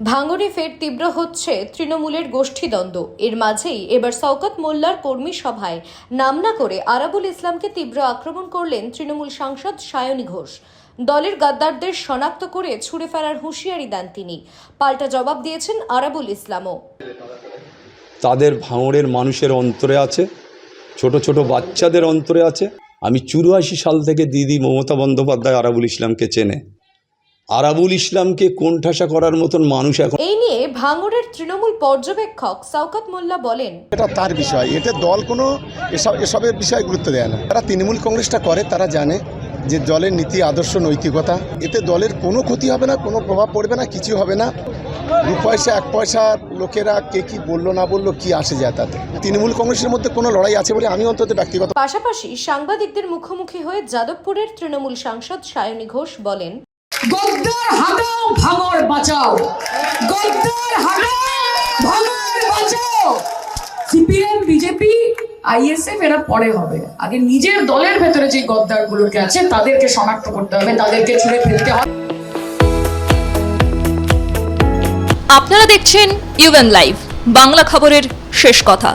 ভাঙড়ে ফের তীব্র হচ্ছে তৃণমূলের গোষ্ঠীদ্বন্দ্ব। এর মাঝেই এবার শওকত মোল্লার কর্মী সভায় নাম না করে আরাবুল ইসলামকে তীব্র আক্রমণ করলেন তৃণমূল সাংসদ সায়নী ঘোষ। দলের গাদ্দারদের শনাক্ত করে ছুড়ে ফেলার হুঁশিয়ারি দেন তিনি। পাল্টা জবাব দিয়েছেন আরাবুল ইসলামও। তাদের ভাঙড়ের মানুষের অন্তরে আছে, ছোট ছোট বাচ্চাদের অন্তরে আছে। আমি 84 সাল থেকে দিদি মমতা বন্দ্যোপাধ্যায় আরাবুল ইসলামকে চেনে। আরাবুল ইসলামকে কোণঠাসা করার মতন মানুষ এখন। এই নিয়ে ভাঙড়ের তৃণমূল পর্যবেক্ষক শওকত মোল্লা বলেন, এটা তার বিষয়, এটা দল কোনো এসবের বিষয়ে গুরুত্ব দেয় না। যারা তৃণমূল কংগ্রেসটা করে তারা জানে যে দলের নীতি আদর্শ নৈতিকতা, এতে দলের কোনো ক্ষতি হবে না, কোনো প্রভাব পড়বে না, কিছু হবে না। 2 পয়সা 1 পয়সা লোকেরা কে কি বললো না বললো কি আসে যায় তাতে। তৃণমূল কংগ্রেসের মধ্যে কোনো লড়াই আছে বলে আমি অন্তত ব্যক্তিগত। পাশাপাশি সাংবাদিকদের মুখোমুখি হয়ে যাদবপুরের তৃণমূল সাংসদ সায়নী ঘোষ বলেন, গদ্দার হাটাও, ভাঙড় বাঁচাও। গদ্দার হাটাও, ভাঙড় বাঁচাও। সিপিএম, বিজেপি, আইএসএফ এরা পরে হবে। আগে নিজের দলের ভেতরে যে গদ্দারগুলোকে আছে তাদেরকে শনাক্ত করতে হবে, তাদেরকে ছুঁড়ে ফেলতে হবে। আপনারা দেখছেন ইউএন লাইভ, বাংলা খবরের শেষ কথা।